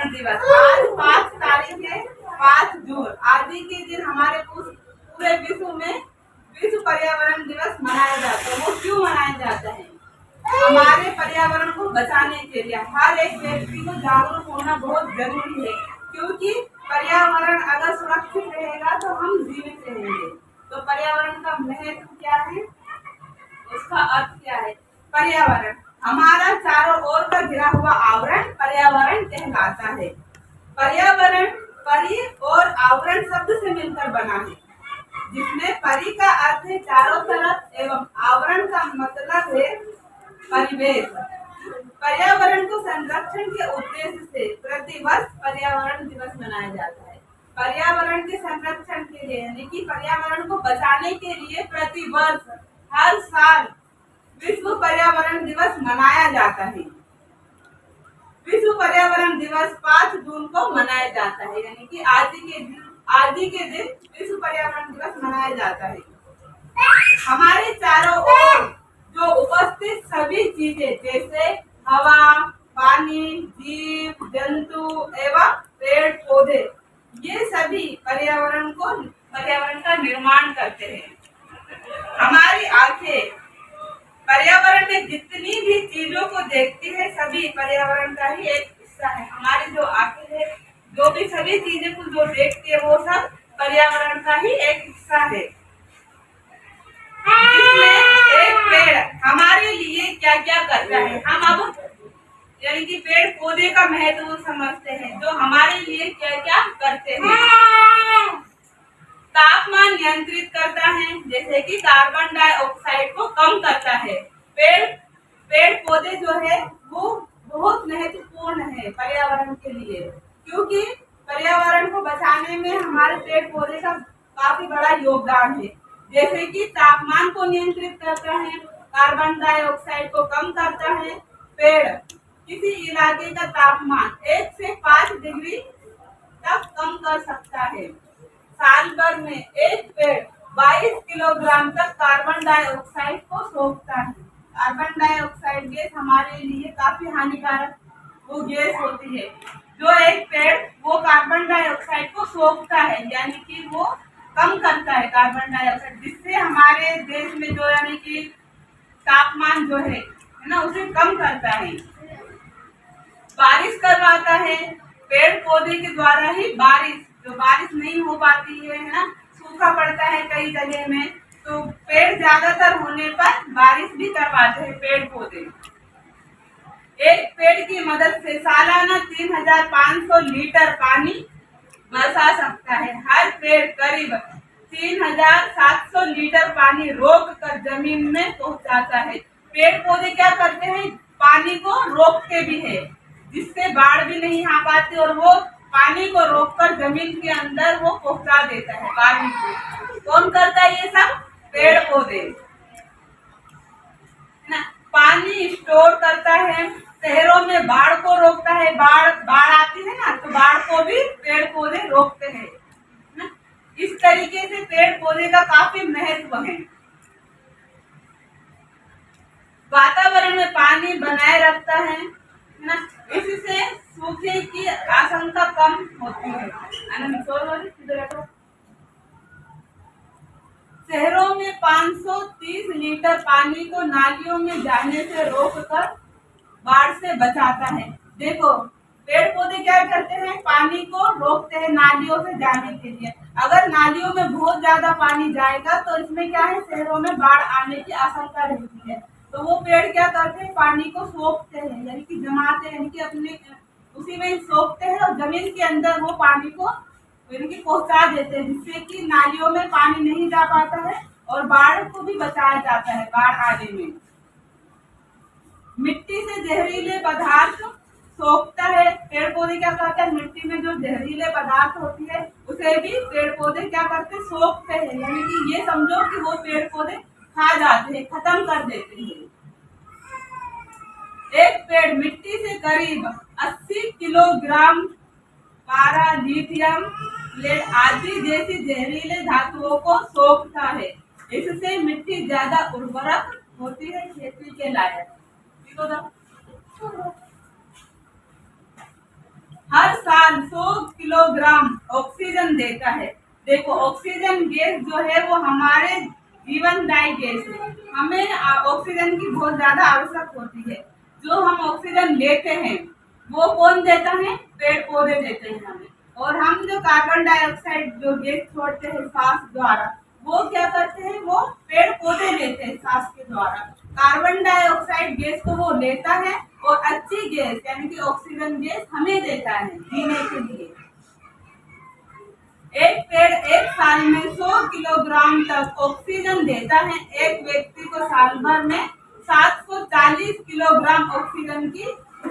पर्यावरण दिवस आज 5 तारीख है, 5 जून। आज ही के दिन हमारे पूरे विश्व में विश्व पर्यावरण दिवस मनाया जाता है। वो क्यों मनाया जाता है? हमारे पर्यावरण को बचाने के लिए हर एक व्यक्ति को जागरूक होना बहुत जरूरी है, क्योंकि पर्यावरण अगर सुरक्षित रहेगा तो हम जीवित रहेंगे। तो पर्यावरण का महत्व क्या है, उसका अर्थ क्या है? पर्यावरण हमारा चारों ओर का घिरा हुआ आवरण पर्यावरण कहलाता है। पर्यावरण परि और आवरण शब्द से मिलकर बना है, जिसमें परि का अर्थ है चारों तरफ एवं आवरण का मतलब है परिवेश। पर्यावरण को संरक्षण के उद्देश्य से प्रतिवर्ष पर्यावरण दिवस मनाया जाता है। पर्यावरण के संरक्षण के लिए यानी कि पर्यावरण को बचाने के लिए प्रतिवर्ष हर साल विश्व पर्यावरण दिवस मनाया जाता है। विश्व पर्यावरण दिवस 5 जून को मनाया जाता है, यानी कि आज ही के दिन विश्व पर्यावरण दिवस मनाया जाता है। हमारे चारों ओर जो उपस्थित सभी चीजें जैसे हवा, पानी, जीव जंतु एवं पेड़ पौधे, ये सभी पर्यावरण का निर्माण करते हैं। हमारी आंखें पर्यावरण में जितनी भी चीजों को देखती है सभी पर्यावरण का ही एक हिस्सा है। हमारी जो आंखें है जो भी सभी चीजें को जो देखती है वो सब पर्यावरण का ही एक हिस्सा है। इसमें एक पेड़ हमारे लिए क्या क्या करता है, हम अब यानी कि पेड़ पौधे का महत्व समझते हैं, जो हमारे लिए क्या क्या करते हैं। तापमान नियंत्रित करता है, जैसे कि कार्बन डाइऑक्साइड को कम करता है। पेड़ पौधे जो है वो बहुत महत्वपूर्ण है पर्यावरण के लिए, क्योंकि पर्यावरण को बचाने में हमारे पेड़ पौधे का काफी बड़ा योगदान है। जैसे कि तापमान को नियंत्रित करता है, कार्बन डाइऑक्साइड को कम करता है। पेड़ किसी इलाके का तापमान 1 से 5 डिग्री तक कम कर सकता है। साल भर में एक पेड़ 22 किलोग्राम तक कार्बन डाइऑक्साइड को सोखता है। कार्बन डाइऑक्साइड गैस हमारे लिए काफी हानिकारक वो गैस होती है। जो एक पेड़ वो कार्बन डाइऑक्साइड को सोखता है, यानी कि वो कम करता है कार्बन डाइऑक्साइड, जिससे हमारे देश में जो यानी कि तापमान जो है ना उसे कम करता है। बारिश करवाता है, पेड़ पौधे के द्वारा ही जो बारिश नहीं हो पाती है ना, सूखा पड़ता है कई जगह में, तो पेड़ ज्यादातर होने पर बारिश भी करवाते हैं पेड़ पौधे। एक पेड़ की मदद से सालाना 3500 लीटर पानी बरसा सकता है। हर पेड़ करीब 3700 लीटर पानी रोक कर जमीन में पहुंचाता है। पेड़ पौधे क्या करते हैं, पानी को रोकते भी है, जिससे बाढ़ भी नहीं आ पाती, और वो पानी को रोककर जमीन के अंदर वो पहुंचा देता है पानी को। कौन करता है ये सब? पेड़ पौधे ना। पानी स्टोर करता है, शहरों में बाढ़ को रोकता है। बाढ़ आती है ना, तो बाढ़ को भी पेड़ पौधे रोकते हैं ना। इस तरीके से पेड़ पौधे का काफी महत्व है। वातावरण में पानी बनाए रखता है ना, इससे सूखे की आशंका कम होती है। शहरों में 530 लीटर पानी को नालियों में जाने से रोककर बाढ़ से बचाता है। देखो पेड़ पौधे क्या करते हैं, पानी को रोकते हैं नालियों से जाने के लिए। अगर नालियों में बहुत ज्यादा पानी जाएगा तो इसमें क्या है, शहरों में बाढ़ आने की आशंका रहती है। तो वो पेड़ क्या करते हैं, पानी को सोखते हैं, यानी कि जमाते हैं, यानी कि अपने उसी में सोखते हैं और जमीन के अंदर वो पानी को यानी कि पहुंचा देते हैं, जिससे कि नालियों में पानी नहीं जा पाता है और बाढ़ को भी बचाया जाता है बाढ़ आने में। मिट्टी से जहरीले पदार्थ सोखता है। पेड़ पौधे क्या करते हैं, मिट्टी में जो जहरीले पदार्थ होती है उसे भी पेड़ पौधे क्या करते हैं, सोखते हैं, यानी कि ये समझो कि वो पेड़ पौधे खा जाते हैं, खत्म कर देते हैं। एक पेड़ मिट्टी से करीब 80 किलोग्राम पारा, लिथियम, लेड आदि जैसी जहरीले धातुओं को सोखता है। इससे मिट्टी ज्यादा उर्वरक होती है खेती के लायक। हर किलोग्राम ऑक्सीजन देता है। देखो ऑक्सीजन गैस जो है वो हमारे जीवनदायी गैस है। हमें ऑक्सीजन की बहुत ज्यादा आवश्यक होती है। जो हम ऑक्सीजन लेते हैं वो कौन देता है? पेड़ पौधे देते हैं हमें। और हम जो कार्बन डाइऑक्साइड जो गैस छोड़ते हैं सांस द्वारा, वो क्या करते हैं? वो पेड़ पौधे लेते हैं सांस के द्वारा। कार्बन डाइऑक्साइड गैस को वो लेता है और अच्छी गैस यानी कि ऑक्सीजन गैस हमें देता है जीने के लिए। एक पेड़ एक साल में 100 किलोग्राम तक ऑक्सीजन देता है। एक व्यक्ति को साल भर में 740 किलोग्राम ऑक्सीजन की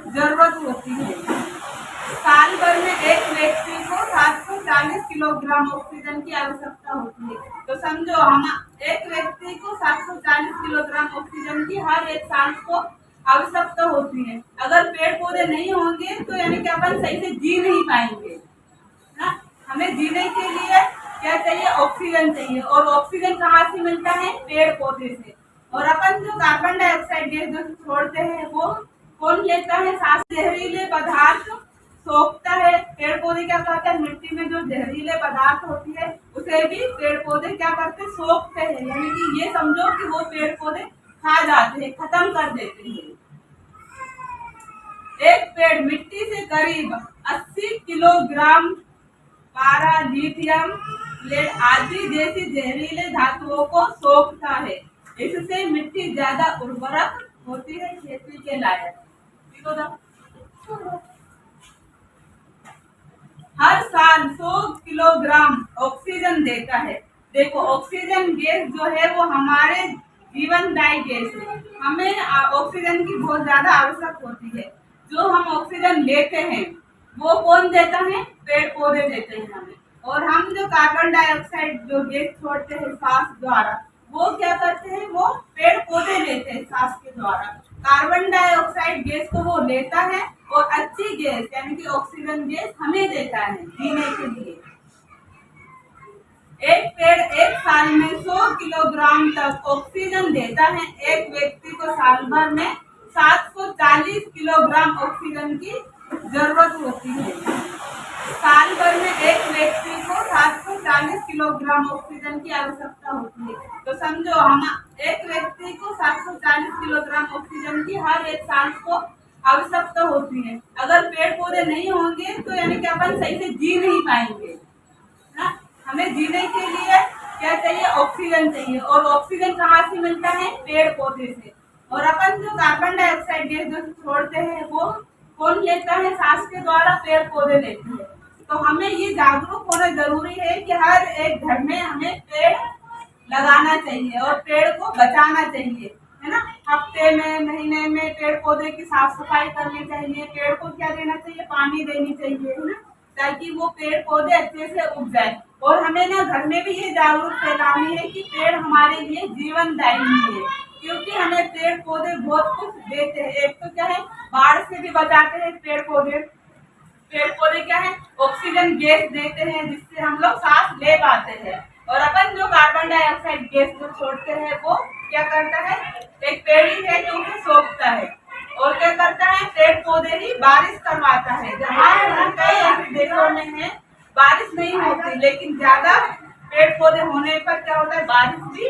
जरूरत होती है। साल भर में एक व्यक्ति को 740 किलोग्राम ऑक्सीजन की आवश्यकता होती है। तो समझो हम एक व्यक्ति को 740 किलोग्राम ऑक्सीजन की हर एक साल को आवश्यकता होती है। अगर पेड़ पौधे नहीं होंगे तो यानी कि अपन सही से जी नहीं पाएंगे ना। हमें जीने के लिए क्या चाहिए? ऑक्सीजन चाहिए। और ऑक्सीजन कहाँ से मिलता है? पेड़ पौधे से। और अपन जो कार्बन डाइऑक्साइड गैस जो छोड़ते हैं वो कौन लेता है? सांस। जहरीले पदार्थ सोखता है। पेड़ पौधे क्या करते हैं? मिट्टी में जो जहरीले पदार्थ होती है उसे भी पेड़ पौधे क्या करते हैं? सोखते हैं। यानी कि ये समझो कि वो पेड़ पौधे खा जाते हैं, खत्म कर देते हैं। एक पेड़ मिट्टी से करीब 80 किलोग्राम पारा, लिथियम, लेड आदि जैसी जहरीले धातुओं को सोखता है। इससे मिट्टी ज्यादा उर्वरक होती है खेती के लायक। हर साल 100 किलोग्राम ऑक्सीजन देता है। देखो ऑक्सीजन गैस जो है वो हमारे जीवनदायी गैस है। हमें ऑक्सीजन की बहुत ज्यादा आवश्यक होती है। जो हम ऑक्सीजन लेते हैं वो कौन देता है? पेड़ पौधे देते हैं हमें। और हम जो कार्बन डाइऑक्साइड जो गैस छोड़ते हैं सांस द्वारा, वो क्या करते हैं? वो पेड़ पौधे लेते हैं सांस के द्वारा। कार्बन डाइऑक्साइड गैस को वो लेता है और अच्छी गैस यानी कि ऑक्सीजन गैस हमें देता है जीने के लिए। एक पेड़ एक साल में 100 किलोग्राम तक ऑक्सीजन देता है। एक व्यक्ति को साल भर में 740 किलोग्राम ऑक्सीजन की जरूरत होती है। साल भर में एक व्यक्ति को 740 किलोग्राम ऑक्सीजन की आवश्यकता होती है। तो समझो हम एक व्यक्ति को 740 किलोग्राम ऑक्सीजन की हर एक साल को आवश्यकता होती है। अगर पेड़ पौधे नहीं होंगे तो यानी कि अपन सही से जी नहीं पाएंगे ना। हमें जीने के लिए क्या चाहिए? ऑक्सीजन चाहिए। और ऑक्सीजन कहाँ से मिलता है? पेड़ पौधे से। और अपन जो कार्बन डाइऑक्साइड गैस जो छोड़ते हैं वो कौन लेता है? सांस के द्वारा पेड़ पौधे लेते हैं। तो हमें ये जागरूक होना जरूरी है कि हर एक घर में हमें पेड़ लगाना चाहिए और पेड़ को बचाना चाहिए, है ना। हफ्ते में, महीने में पेड़ पौधे की साफ सफाई करनी चाहिए। पेड़ को क्या देना चाहिए? पानी देनी चाहिए, है ना, ताकि वो पेड़ पौधे अच्छे से उग जाए। और हमें ना घर में भी ये जागरूक फैलानी है कि पेड़ हमारे लिए जीवनदायी है, क्योंकि हमें पेड़ पौधे बहुत कुछ देते हैं। एक तो क्या है? बाढ़ से भी बचाते हैं पेड़ पौधे। पेड़ पौधे क्या है? ऑक्सीजन गैस देते हैं जिससे हम लोग सांस ले पाते हैं। और अपन जो कार्बन डाइऑक्साइड गैस जो छोड़ते हैं वो क्या करता है? एक पेड़ ही है जो उसे सोखता है। और क्या करता है? पेड़ पौधे ही बारिश करवाता है। जहाँ कई ऐसे देशों में है बारिश नहीं होती, लेकिन ज्यादा पेड़ पौधे होने पर क्या होता है? बारिश भी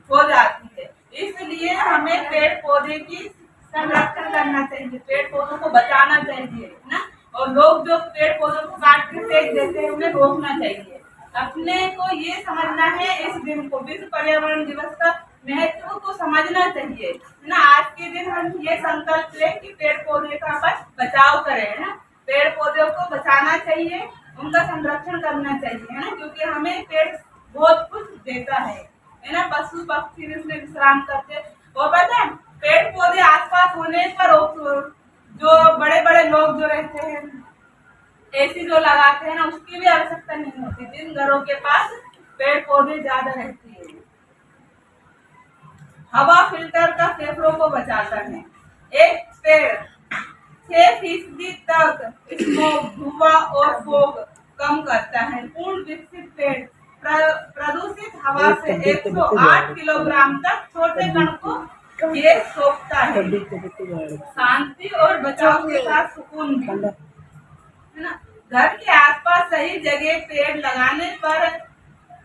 हो जाती है। इसलिए हमें पेड़ पौधे की संरक्षण करना चाहिए, पेड़ पौधों को बचाना चाहिए ना। और लोग जो पेड़ पौधों को काट के फेंक देते हैं उन्हें रोकना चाहिए। अपने को ये समझना है इस दिन को, विश्व पर्यावरण दिवस का महत्व को समझना चाहिए, है ना। आज के दिन हम ये संकल्प लें कि पेड़ पौधे का अपन बचाव करें, है ना। पेड़ पौधों को बचाना चाहिए, उनका संरक्षण करना चाहिए, है ना, क्योंकि हमें पेड़ बहुत कुछ देता है ना। पशु पक्षी इसमें विश्राम करते। और पता है पेड़ पौधे आसपास होने पर जो बड़े बड़े लोग जो रहते हैं, एसी जो लगाते हैं ना, उसकी भी आवश्यकता नहीं होती। जिन घरों के पास पेड़ पौधे ज्यादा रहते हैं। हवा फिल्टर का फेफड़ों को बचाता है। एक पेड़ 6% तक स्मोक, धुआं और फोग कम करता है। पूर्ण विकसित पेड़ प्रदूषित हवा से 108 किलोग्राम तक छोटे कण को ये सोखता है। शांति और बचाव के साथ सुकून भी, है ना। घर के आसपास सही जगह पेड़ लगाने पर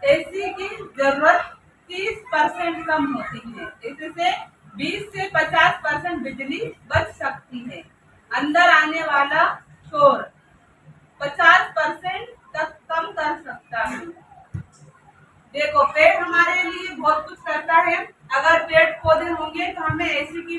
एसी की जरूरत 30% कम होती है। इससे 20 से 50% बिजली बच सकती है। अंदर आने वाला शोर 50% तक कम कर सकता है। देखो, पेड़ हमारे लिए बहुत कुछ करता है। अगर पेड़ पौधे होंगे तो हमें एसी की